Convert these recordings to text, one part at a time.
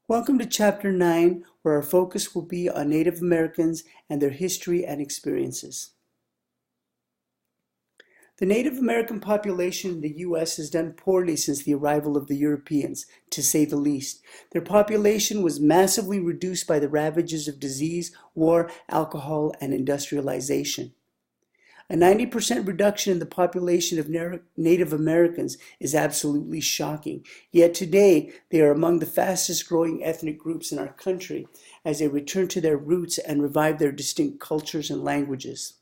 Welcome to Chapter 9, where our focus will be on Native Americans and their history and experiences. The Native American population in the U.S. has done poorly since the arrival of the Europeans, to say the least. Their population was massively reduced by the ravages of disease, war, alcohol, and industrialization. A 90% reduction in the population of Native Americans is absolutely shocking. Yet today, they are among the fastest growing ethnic groups in our country as they return to their roots and revive their distinct cultures and languages.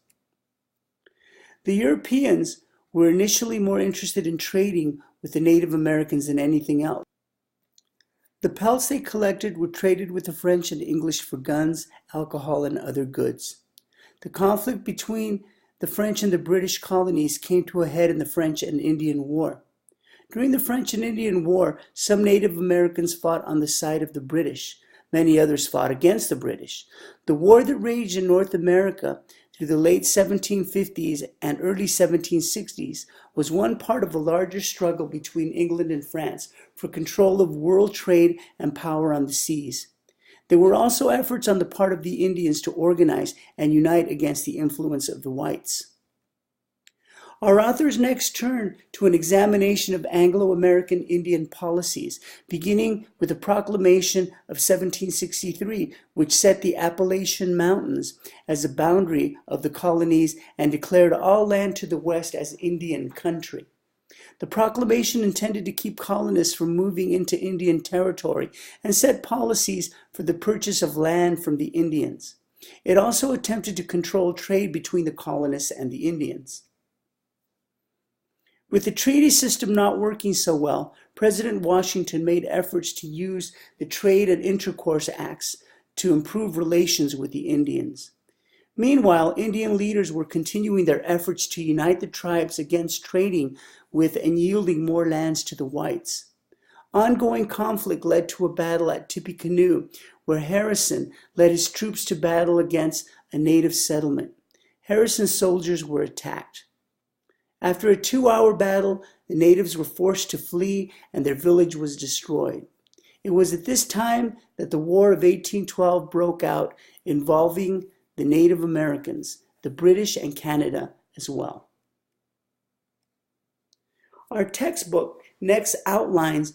The Europeans were initially more interested in trading with the Native Americans than anything else. The pelts they collected were traded with the French and English for guns, alcohol, and other goods. The conflict between the French and the British colonies came to a head in the French and Indian War. During the French and Indian War, some Native Americans fought on the side of the British. Many others fought against the British. The war that raged in North America through the late 1750s and early 1760s was one part of a larger struggle between England and France for control of world trade and power on the seas. There were also efforts on the part of the Indians to organize and unite against the influence of the whites. Our authors next turn to an examination of Anglo-American Indian policies, beginning with the Proclamation of 1763, which set the Appalachian Mountains as a boundary of the colonies and declared all land to the west as Indian country. The proclamation intended to keep colonists from moving into Indian territory and set policies for the purchase of land from the Indians. It also attempted to control trade between the colonists and the Indians. With the treaty system not working so well, President Washington made efforts to use the Trade and Intercourse Acts to improve relations with the Indians. Meanwhile, Indian leaders were continuing their efforts to unite the tribes against trading with and yielding more lands to the whites. Ongoing conflict led to a battle at Tippecanoe, where Harrison led his troops to battle against a native settlement. Harrison's soldiers were attacked. After a 2-hour battle, the natives were forced to flee and their village was destroyed. It was at this time that the War of 1812 broke out, involving the Native Americans, the British, and Canada as well. Our textbook next outlines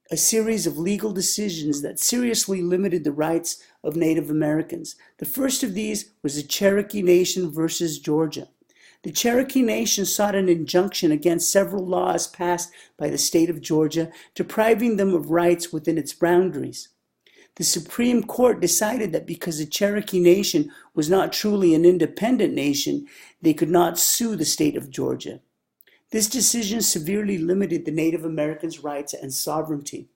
a series of legal decisions that seriously limited the rights of Native Americans. The first of these was the Cherokee Nation versus Georgia. The Cherokee Nation sought an injunction against several laws passed by the state of Georgia, depriving them of rights within its boundaries. The Supreme Court decided that because the Cherokee Nation was not truly an independent nation, they could not sue the state of Georgia. This decision severely limited the Native Americans' rights and sovereignty.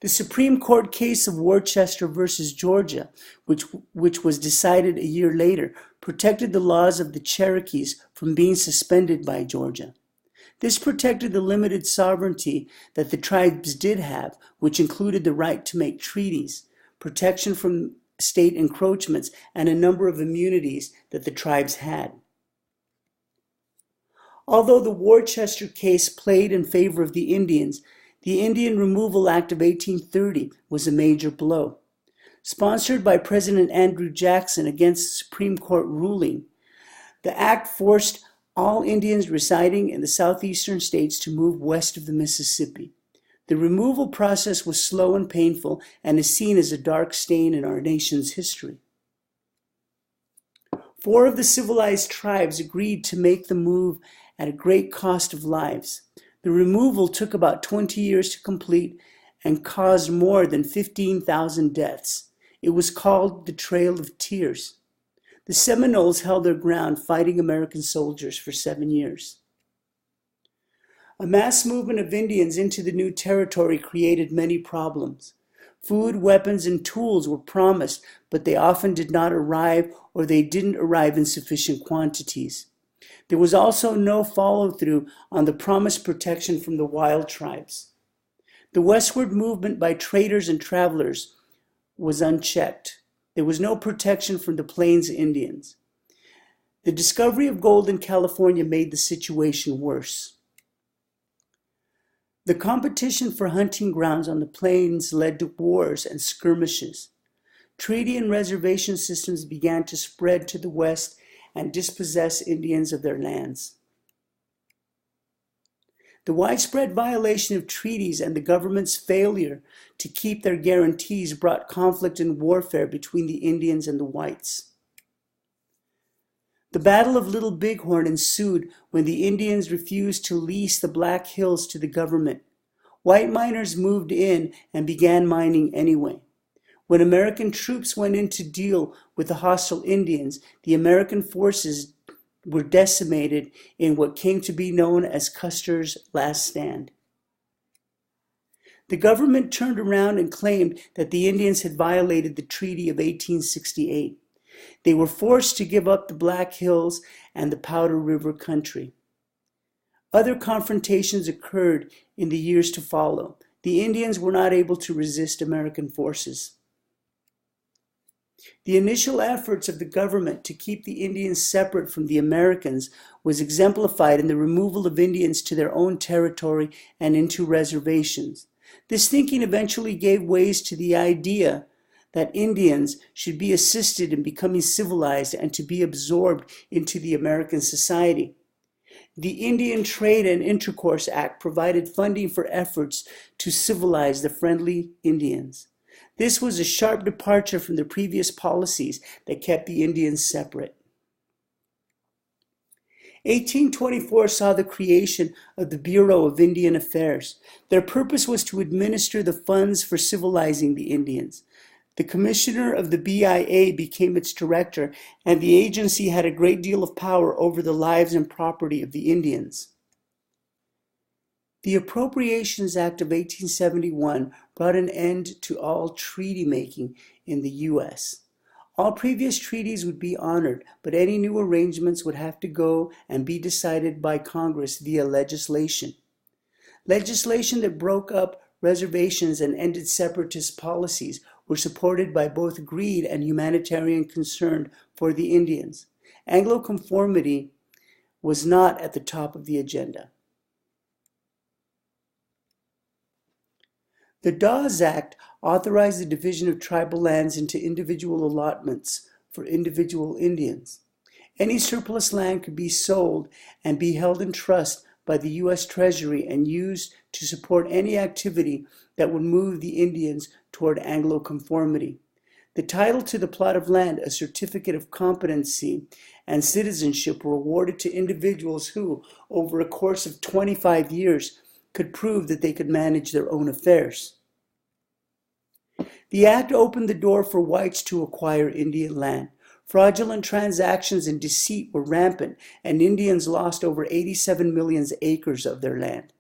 The Supreme Court case of Worcester versus Georgia, which was decided a year later, protected the laws of the Cherokees from being suspended by Georgia. This protected the limited sovereignty that the tribes did have, which included the right to make treaties, protection from state encroachments, and a number of immunities that the tribes had. Although the Worcester case played in favor of the Indians, the Indian Removal Act of 1830 was a major blow. Sponsored by President Andrew Jackson against the Supreme Court ruling, the act forced all Indians residing in the southeastern states to move west of the Mississippi. The removal process was slow and painful and is seen as a dark stain in our nation's history. 4 of the civilized tribes agreed to make the move at a great cost of lives. The removal took about 20 years to complete and caused more than 15,000 deaths. It was called the Trail of Tears. The Seminoles held their ground, fighting American soldiers for 7 years. A mass movement of Indians into the new territory created many problems. Food, weapons, and tools were promised, but they often did not arrive, or they didn't arrive in sufficient quantities. There was also no follow-through on the promised protection from the wild tribes. The westward movement by traders and travelers was unchecked. There was no protection from the Plains Indians. The discovery of gold in California made the situation worse. The competition for hunting grounds on the plains led to wars and skirmishes. Treaty and reservation systems began to spread to the west and dispossess Indians of their lands. The widespread violation of treaties and the government's failure to keep their guarantees brought conflict and warfare between the Indians and the whites. The Battle of Little Bighorn ensued when the Indians refused to lease the Black Hills to the government. White miners moved in and began mining anyway. When American troops went in to deal with the hostile Indians, the American forces were decimated in what came to be known as Custer's Last Stand. The government turned around and claimed that the Indians had violated the Treaty of 1868. They were forced to give up the Black Hills and the Powder River country. Other confrontations occurred in the years to follow. The Indians were not able to resist American forces. The initial efforts of the government to keep the Indians separate from the Americans was exemplified in the removal of Indians to their own territory and into reservations. This thinking eventually gave way to the idea that Indians should be assisted in becoming civilized and to be absorbed into the American society. The Indian Trade and Intercourse Act provided funding for efforts to civilize the friendly Indians. This was a sharp departure from the previous policies that kept the Indians separate. 1824 saw the creation of the Bureau of Indian Affairs. Their purpose was to administer the funds for civilizing the Indians. The commissioner of the BIA became its director, and the agency had a great deal of power over the lives and property of the Indians. The Appropriations Act of 1871 brought an end to all treaty making in the U.S. All previous treaties would be honored, but any new arrangements would have to go and be decided by Congress via legislation. Legislation that broke up reservations and ended separatist policies were supported by both greed and humanitarian concern for the Indians. Anglo-conformity was not at the top of the agenda. The Dawes Act authorized the division of tribal lands into individual allotments for individual Indians. Any surplus land could be sold and be held in trust by the U.S. Treasury and used to support any activity that would move the Indians toward Anglo-conformity. The title to the plot of land, a certificate of competency, and citizenship were awarded to individuals who, over a course of 25 years, could prove that they could manage their own affairs. The act opened the door for whites to acquire Indian land. Fraudulent transactions and deceit were rampant, and Indians lost over 87 million acres of their land.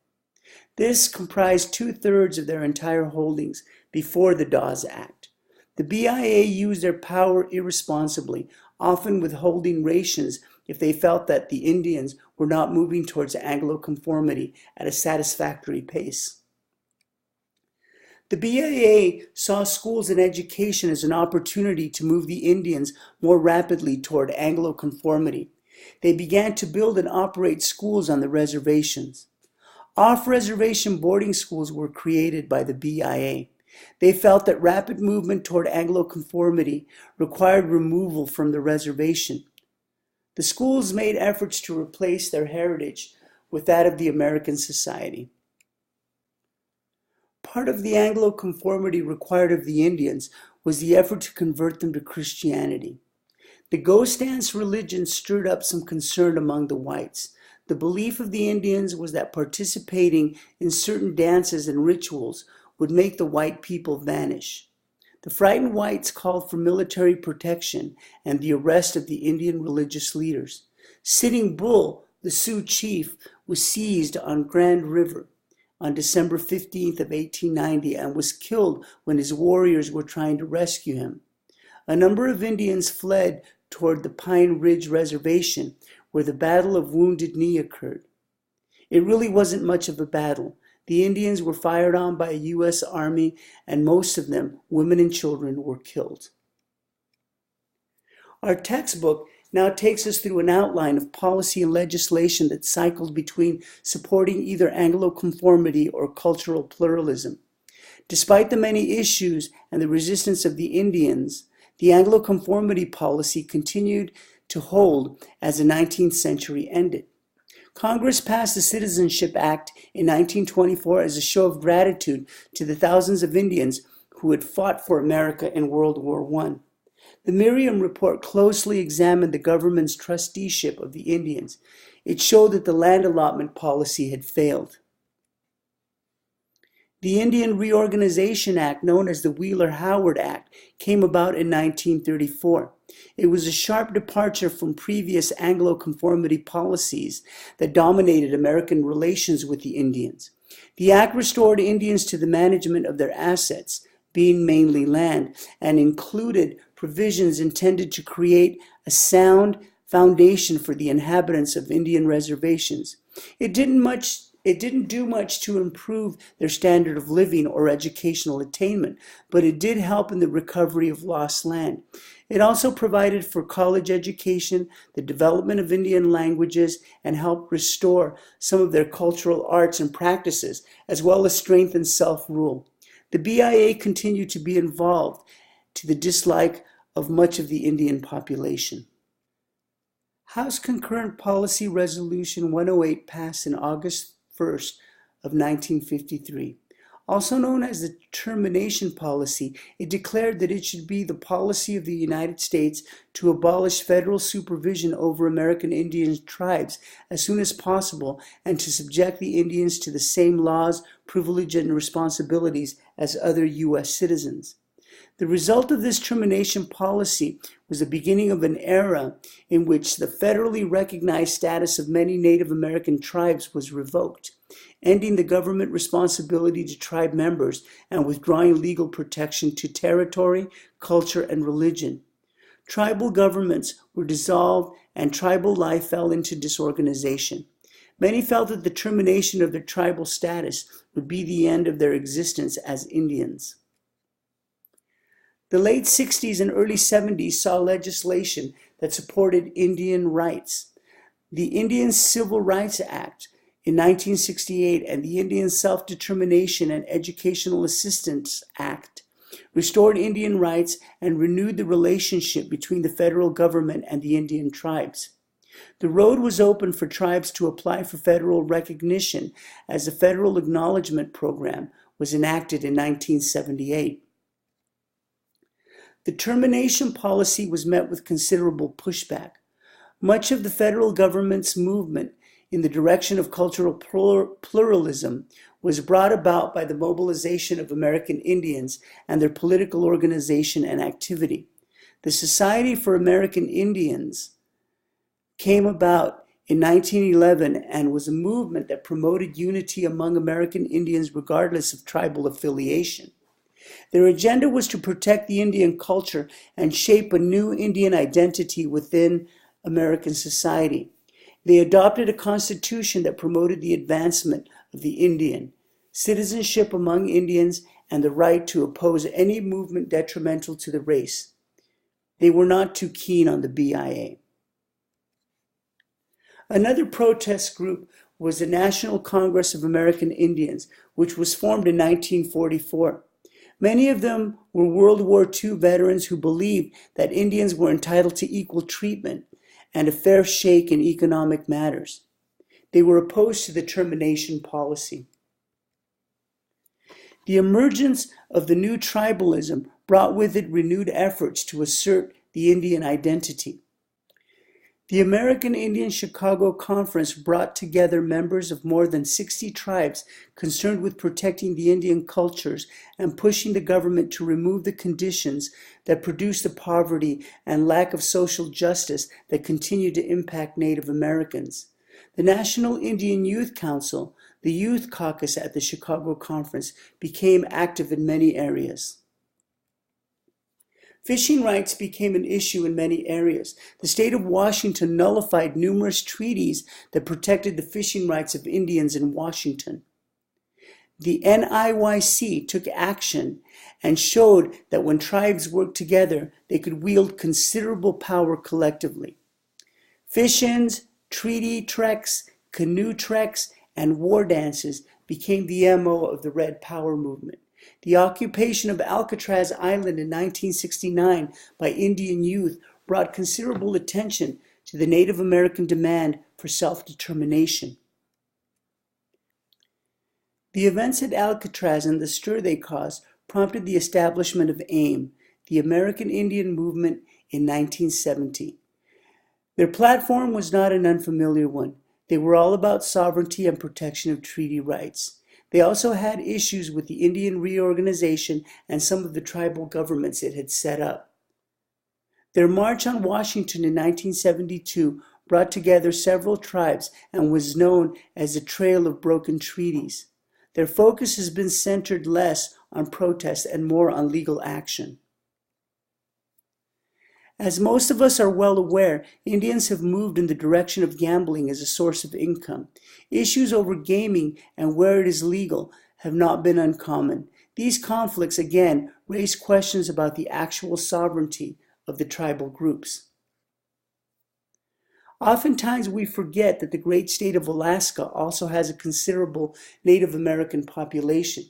This comprised 2/3 of their entire holdings before the Dawes Act. The BIA used their power irresponsibly, often withholding rations if they felt that the Indians were not moving towards Anglo-conformity at a satisfactory pace. The BIA saw schools and education as an opportunity to move the Indians more rapidly toward Anglo-conformity. They began to build and operate schools on the reservations. Off-reservation boarding schools were created by the BIA. They felt that rapid movement toward Anglo-conformity required removal from the reservation. The schools made efforts to replace their heritage with that of the American society. Part of the Anglo-conformity required of the Indians was the effort to convert them to Christianity. The ghost dance religion stirred up some concern among the whites. The belief of the Indians was that participating in certain dances and rituals would make the white people vanish. The frightened whites called for military protection and the arrest of the Indian religious leaders. Sitting Bull, the Sioux chief, was seized on Grand River on December 15th of 1890 and was killed when his warriors were trying to rescue him. A number of Indians fled toward the Pine Ridge Reservation, where the Battle of Wounded Knee occurred. It really wasn't much of a battle. The Indians were fired on by a U.S. Army, and most of them, women and children, were killed. Our textbook now takes us through an outline of policy and legislation that cycled between supporting either Anglo-conformity or cultural pluralism. Despite the many issues and the resistance of the Indians, the Anglo-conformity policy continued to hold as the 19th century ended. Congress passed the Citizenship Act in 1924 as a show of gratitude to the thousands of Indians who had fought for America in World War I. The Merriam Report closely examined the government's trusteeship of the Indians. It showed that the land allotment policy had failed. The Indian Reorganization Act, known as the Wheeler-Howard Act, came about in 1934. It was a sharp departure from previous Anglo-conformity policies that dominated American relations with the Indians. The act restored Indians to the management of their assets, being mainly land, and included provisions intended to create a sound foundation for the inhabitants of Indian reservations. It didn't do much to improve their standard of living or educational attainment, but it did help in the recovery of lost land. It also provided for college education, the development of Indian languages, and helped restore some of their cultural arts and practices, as well as strengthen self-rule. The BIA continued to be involved to the dislike of much of the Indian population. House Concurrent Policy Resolution 108 passed in August 1st of 1953. Also known as the Termination Policy, it declared that it should be the policy of the United States to abolish federal supervision over American Indian tribes as soon as possible and to subject the Indians to the same laws, privilege, and responsibilities as other U.S. citizens. The result of this termination policy was the beginning of an era in which the federally recognized status of many Native American tribes was revoked, ending the government responsibility to tribe members and withdrawing legal protection to territory, culture, and religion. Tribal governments were dissolved and tribal life fell into disorganization. Many felt that the termination of their tribal status would be the end of their existence as Indians. The late 60s and early 70s saw legislation that supported Indian rights. The Indian Civil Rights Act in 1968 and the Indian Self-Determination and Educational Assistance Act restored Indian rights and renewed the relationship between the federal government and the Indian tribes. The road was open for tribes to apply for federal recognition as the Federal Acknowledgement Program was enacted in 1978. The termination policy was met with considerable pushback. Much of the federal government's movement in the direction of cultural pluralism was brought about by the mobilization of American Indians and their political organization and activity. The Society for American Indians came about in 1911 and was a movement that promoted unity among American Indians regardless of tribal affiliation. Their agenda was to protect the Indian culture and shape a new Indian identity within American society. They adopted a constitution that promoted the advancement of the Indian, citizenship among Indians, and the right to oppose any movement detrimental to the race. They were not too keen on the BIA. Another protest group was the National Congress of American Indians, which was formed in 1944. Many of them were World War II veterans who believed that Indians were entitled to equal treatment and a fair shake in economic matters. They were opposed to the termination policy. The emergence of the new tribalism brought with it renewed efforts to assert the Indian identity. The American Indian Chicago Conference brought together members of more than 60 tribes concerned with protecting the Indian cultures and pushing the government to remove the conditions that produce the poverty and lack of social justice that continue to impact Native Americans. The National Indian Youth Council, the Youth Caucus at the Chicago Conference, became active in many areas. Fishing rights became an issue in many areas. The state of Washington nullified numerous treaties that protected the fishing rights of Indians in Washington. The NIYC took action and showed that when tribes worked together, they could wield considerable power collectively. Fish-ins, treaty treks, canoe treks, and war dances became the MO of the Red Power movement. The occupation of Alcatraz Island in 1969 by Indian youth brought considerable attention to the Native American demand for self-determination. The events at Alcatraz and the stir they caused prompted the establishment of AIM, the American Indian Movement, in 1970. Their platform was not an unfamiliar one. They were all about sovereignty and protection of treaty rights. They also had issues with the Indian reorganization and some of the tribal governments it had set up. Their march on Washington in 1972 brought together several tribes and was known as the Trail of Broken Treaties. Their focus has been centered less on protest and more on legal action. As most of us are well aware, Indians have moved in the direction of gambling as a source of income. Issues over gaming and where it is legal have not been uncommon. These conflicts, again, raise questions about the actual sovereignty of the tribal groups. Oftentimes we forget that the great state of Alaska also has a considerable Native American population.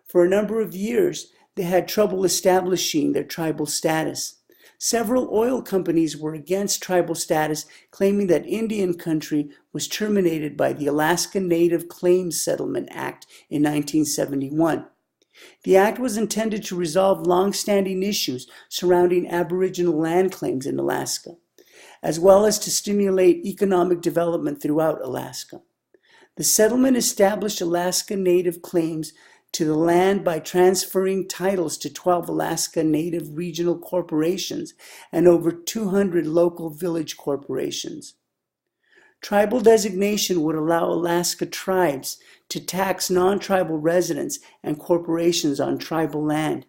For a number of years, they had trouble establishing their tribal status. Several oil companies were against tribal status, claiming that Indian country was terminated by the Alaska Native Claims Settlement Act in 1971. The act was intended to resolve long-standing issues surrounding Aboriginal land claims in Alaska, as well as to stimulate economic development throughout Alaska. The settlement established Alaska Native claims to the land by transferring titles to 12 Alaska Native regional corporations and over 200 local village corporations. Tribal designation would allow Alaska tribes to tax non-tribal residents and corporations on tribal land.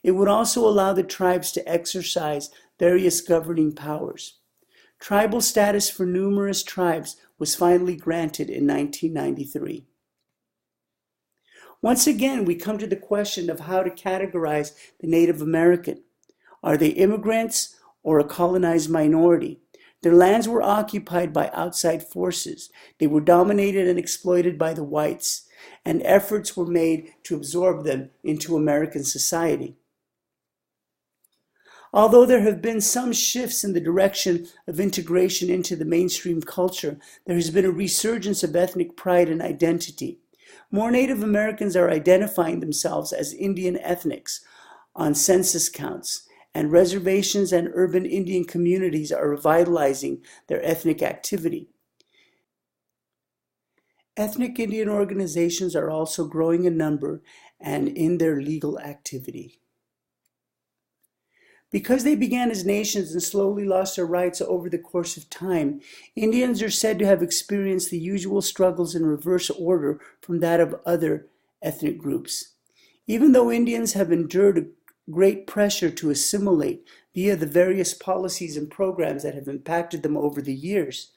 It would also allow the tribes to exercise various governing powers. Tribal status for numerous tribes was finally granted in 1993. Once again, we come to the question of how to categorize the Native American. Are they immigrants or a colonized minority? Their lands were occupied by outside forces. They were dominated and exploited by the whites, and efforts were made to absorb them into American society. Although there have been some shifts in the direction of integration into the mainstream culture, there has been a resurgence of ethnic pride and identity. More Native Americans are identifying themselves as Indian ethnics on census counts, and reservations and urban Indian communities are revitalizing their ethnic activity. Ethnic Indian organizations are also growing in number and in their legal activity. Because they began as nations and slowly lost their rights over the course of time, Indians are said to have experienced the usual struggles in reverse order from that of other ethnic groups. Even though Indians have endured great pressure to assimilate via the various policies and programs that have impacted them over the years,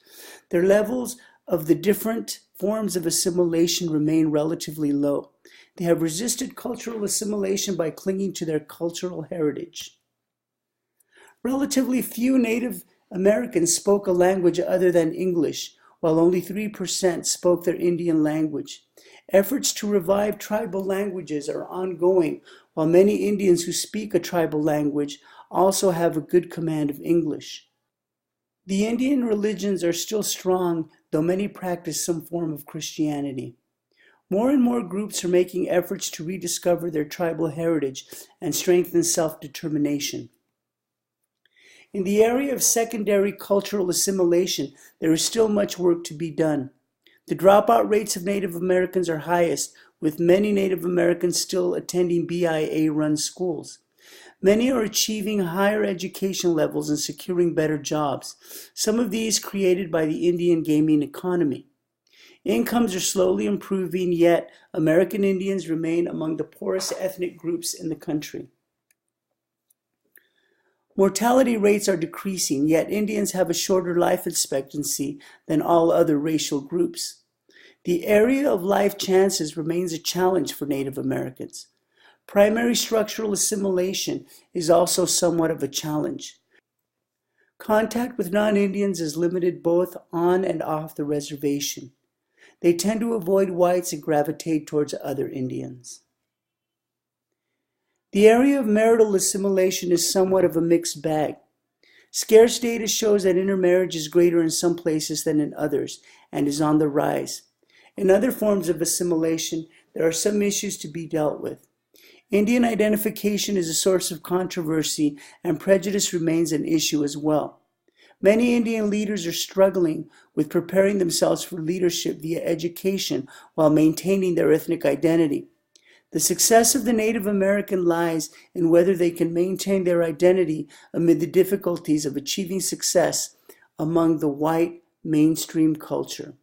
their levels of the different forms of assimilation remain relatively low. They have resisted cultural assimilation by clinging to their cultural heritage. Relatively few Native Americans spoke a language other than English, while only 3% spoke their Indian language. Efforts to revive tribal languages are ongoing, while many Indians who speak a tribal language also have a good command of English. The Indian religions are still strong, though many practice some form of Christianity. More and more groups are making efforts to rediscover their tribal heritage and strengthen self-determination. In the area of secondary cultural assimilation, there is still much work to be done. The dropout rates of Native Americans are highest, with many Native Americans still attending BIA-run schools. Many are achieving higher education levels and securing better jobs, some of these created by the Indian gaming economy. Incomes are slowly improving, yet American Indians remain among the poorest ethnic groups in the country. Mortality rates are decreasing, yet Indians have a shorter life expectancy than all other racial groups. The area of life chances remains a challenge for Native Americans. Primary structural assimilation is also somewhat of a challenge. Contact with non-Indians is limited both on and off the reservation. They tend to avoid whites and gravitate towards other Indians. The area of marital assimilation is somewhat of a mixed bag. Scarce data shows that intermarriage is greater in some places than in others and is on the rise. In other forms of assimilation, there are some issues to be dealt with. Indian identification is a source of controversy, and prejudice remains an issue as well. Many Indian leaders are struggling with preparing themselves for leadership via education while maintaining their ethnic identity. The success of the Native American lies in whether they can maintain their identity amid the difficulties of achieving success among the white mainstream culture.